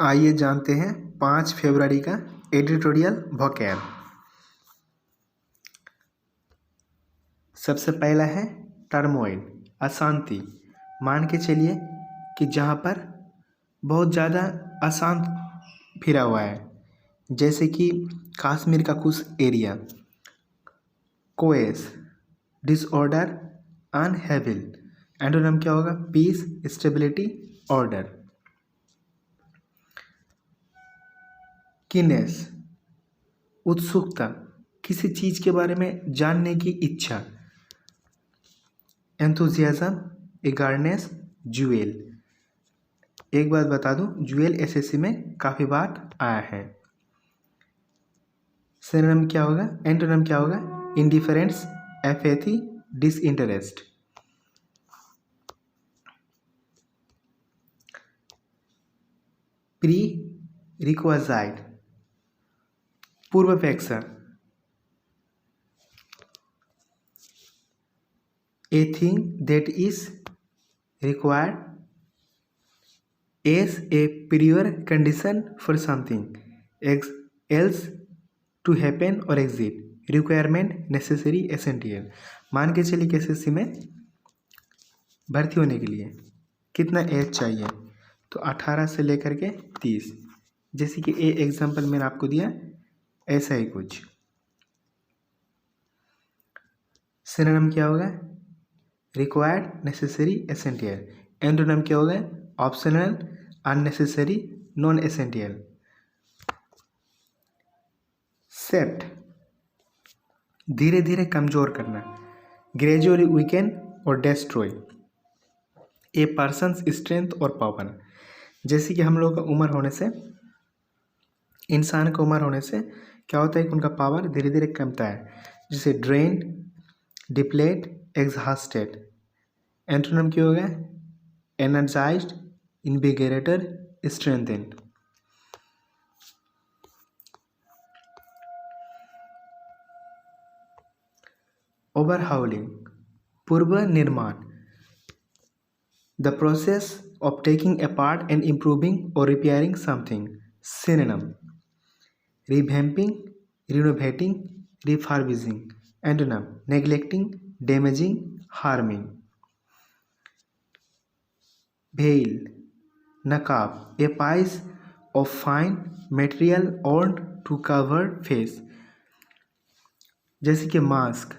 आइए जानते हैं 5 फरवरी का एडिटोरियल वोकैब। सबसे पहला है टर्मोइल, अशांति। मान के चलिए कि जहाँ पर बहुत ज़्यादा अशांत फिरा हुआ है, जैसे कि कश्मीर का कुछ एरिया। कोएस, डिसऑर्डर, अनहेविल। एंटोनिम क्या होगा? Piece, stability, order. कीनेस, उत्सुकता, किसी चीज़ के बारे में जानने की इच्छा। Enthusiasm, eagerness, zeal. एक बात बता दूं, ज्यूएल एसएससी में काफ़ी बार आया है। सिनोनिम क्या होगा? एंटोनिम क्या होगा? Indifference, apathy, disinterest. प्री रिक्वाइजाइट, पूर्वापेक्षा। A thing that is required as a prior condition for something else to happen or exist. Requirement, necessary, essential. मान के चलिए कि एसएससी में भर्ती होने के लिए कितना एज चाहिए? तो 18 से लेकर के 30। जैसे कि ए एग्जाम्पल मैंने आपको दिया, ऐसा ही कुछ। सिनोनिम क्या होगा? Required, necessary, essential. एंटोनिम क्या होगा? Optional, unnecessary, non essential. Sapped, धीरे धीरे कमजोर करना। ग्रेजुअली वीकेन और डेस्ट्रॉय ए पर्सन्स स्ट्रेंथ और पावर। जैसे कि हम लोग का उम्र होने से, इंसान का उम्र होने से क्या होता है कि उनका पावर धीरे धीरे कमता है, जैसे ड्रेन, डिप्लेट, एग्जॉस्टेड। एंटोनिम क्या होगा? Energised, इनविगोरेटेड, strengthened. ओवरहाउलिंग, पूर्व निर्माण। The process of taking apart and improving और repairing something. Synonym revamping, renovating, refurbishing. Antonym neglecting, damaging, harming. Veil, नकाब, a piece of fine material on to cover face. जैसे कि mask,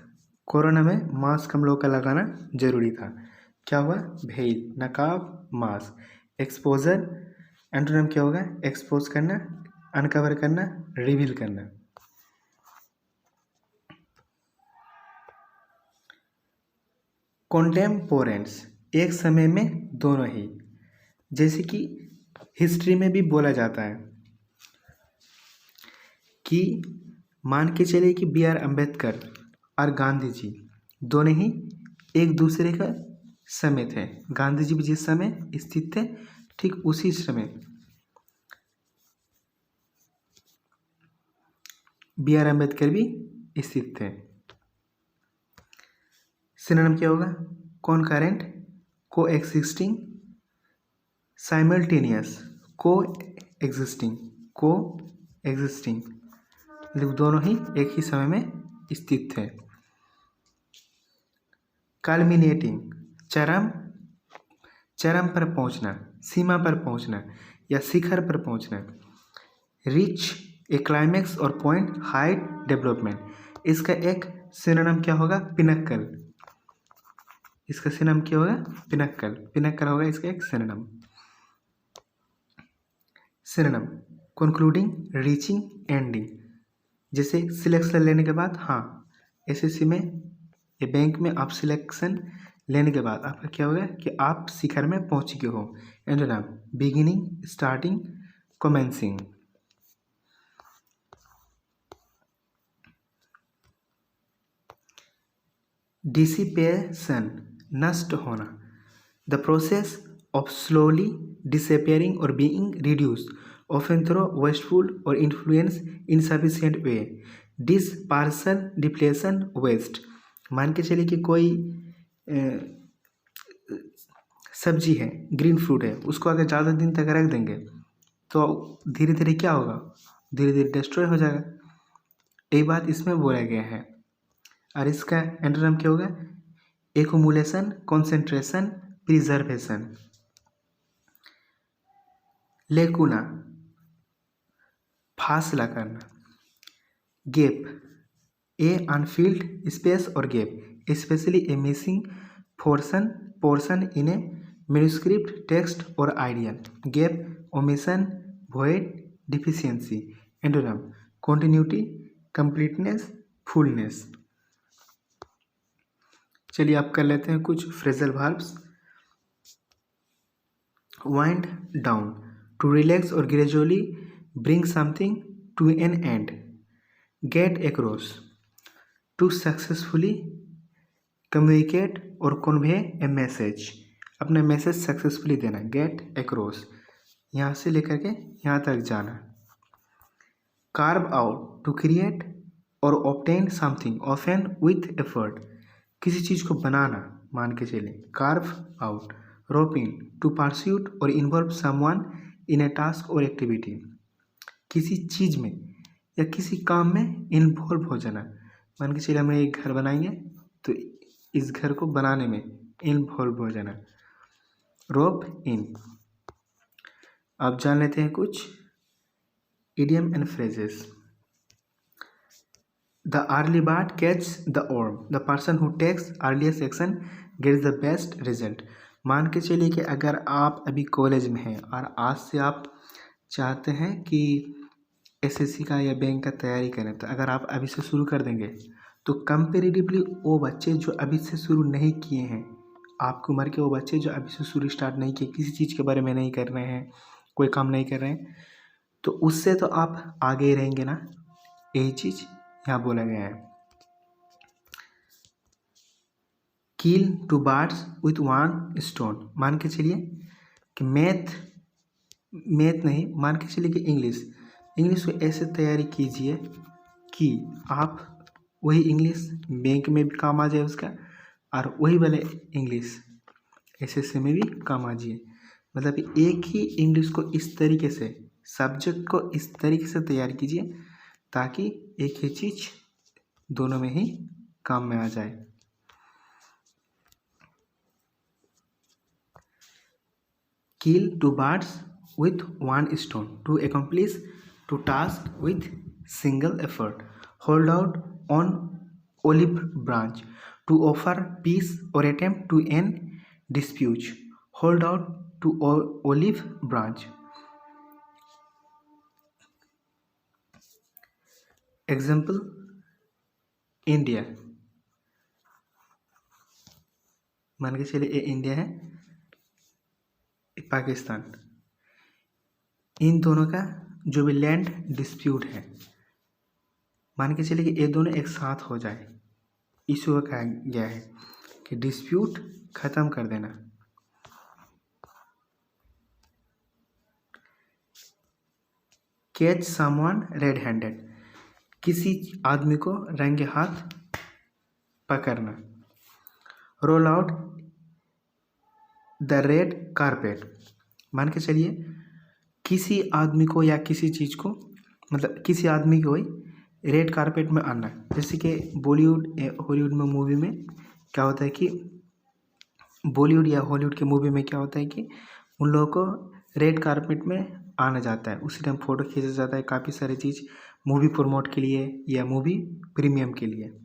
corona में mask हम लोग का लगाना जरूरी था। क्या हुआ? भेल, नकाब, मास्क। एक्सपोजर, एंटोनिम क्या होगा? एक्सपोज करना, अनकवर करना, रिवील करना। कॉन्टेम्पोरेंट्स, एक समय में दोनों ही। जैसे कि हिस्ट्री में भी बोला जाता है कि मान के चलिए कि बी आर अम्बेडकर और गांधी जी दोनों ही एक दूसरे का समय थे। गांधी जी भी जिस समय स्थित थे, ठीक उसी समय बी आर अम्बेडकर भी स्थित थे। सिनोनिम क्या होगा? कॉनकरेंट, को एक्सिस्टिंग, साइमल्टेनियस, को एग्जिस्टिंग, को एग्जिस्टिंग। मतलब दोनों ही एक ही समय में स्थित थे। कल्मिनेटिंग, चरम, चरम पर पहुंचना, सीमा पर पहुंचना या शिखर पर पहुंचना। रिच, ए क्लाइमैक्स और पॉइंट, हाइट, डेवलपमेंट। इसका एक सिनोनिम क्या होगा? पिनक्कल। इसका सिनोनिम क्या होगा? पिनक्कल। पिनक्कल होगा इसका एक synonym. Synonym concluding, reaching, ending. जैसे सिलेक्शन लेने के बाद, हाँ एसएससी में या बैंक में आप सिलेक्शन लेने के बाद आपका क्या होगा कि आप शिखर में पहुंच चुके हो। Antonym beginning, starting, commencing. Dissipation, नष्ट होना। The process of slowly disappearing और being reduce, often through wasteful और influence insufficient way. Dispersal, depletion, waste. मान के चलिए कि कोई सब्जी है, ग्रीन फ्रूट है, उसको अगर ज़्यादा दिन तक रख देंगे तो धीरे धीरे क्या होगा, धीरे धीरे डिस्ट्रॉय हो जाएगा। यही बात इसमें बोला गया है। और इसका एंटोनिम क्या होगा, एक्युमुलेशन, कंसंट्रेशन, प्रिजर्वेशन। लेकुना, फासला करना। गैप, ए अनफिल्ड स्पेस और gap, specially a missing portion in a manuscript, text और idea. Gap, omission, void, deficiency. Antonym, continuity, completeness, fullness. चलिए आप कर लेते हैं कुछ phrasal verbs. Wind down, to relax और gradually bring something to an end. Get across, to successfully communicate और convey a message, अपना मैसेज सक्सेसफुली देना। गेट अक्रॉस, यहाँ से लेकर के यहाँ तक जाना। कार्व आउट, टू क्रिएट और obtain something often with effort, किसी चीज़ को बनाना, मान के चलिए। Carve out. Roping, to pursuit और involve someone in a task और एक्टिविटी, किसी चीज़ में या किसी काम में इन्वॉल्व हो जाना। मान के चलिए हम एक घर बनाएंगे तो इस घर को बनाने में इन्वॉल्व हो जाना। रोप इन। अब जान लेते हैं कुछ idiom and phrases. The early bird catch the worm, the person who takes earliest action gets the best result. मान के चलिए कि अगर आप अभी कॉलेज में हैं और आज से आप चाहते हैं कि एसएससी का या बैंक का तैयारी करें, तो अगर आप अभी से शुरू कर देंगे तो कंपेरेटिवली वो बच्चे जो अभी से शुरू नहीं किए हैं, आपकी उम्र के वो बच्चे जो अभी से शुरू स्टार्ट नहीं किए, किसी चीज़ के बारे में नहीं कर रहे हैं, कोई काम नहीं कर रहे हैं, तो उससे तो आप आगे ही रहेंगे ना। यही चीज़ यहाँ बोला गया है। Kill two birds with one stone, मान के चलिए कि मैथ नहीं, मान के चलिए कि इंग्लिश को ऐसे तैयारी कीजिए कि आप वही इंग्लिश बैंक में भी काम आ जाए उसका, और वही वाले इंग्लिश एसएससी में भी काम आ जाए। मतलब एक ही इंग्लिश को इस तरीके से, सब्जेक्ट को इस तरीके से तैयार कीजिए ताकि एक ही चीज़ दोनों में ही काम में आ जाए। Kill two birds with one stone, to accomplish two tasks with single effort. Hold out on olive branch, to offer peace or attempt to end dispute. Hold out to olive branch. Example, India। मान के चलिए ये India है, पाकिस्तान, इन दोनों का जो भी land dispute है, मान के चलिए कि ये दोनों एक साथ हो जाए, इशू कहा गया है कि डिस्प्यूट खत्म कर देना। कैच समवन रेड हैंडेड, किसी आदमी को रंगे हाथ पकड़ना। Roll out the red carpet, मान के चलिए किसी आदमी को या किसी चीज़ को, मतलब किसी आदमी को ही रेड कारपेट में आना। जैसे कि बॉलीवुड हॉलीवुड में मूवी में क्या होता है कि बॉलीवुड या हॉलीवुड के मूवी में क्या होता है कि उन लोगों को रेड कारपेट में आना जाता है, उसी टाइम फ़ोटो खींचा जाता है, काफ़ी सारी चीज़ मूवी प्रमोट के लिए या मूवी प्रीमियम के लिए।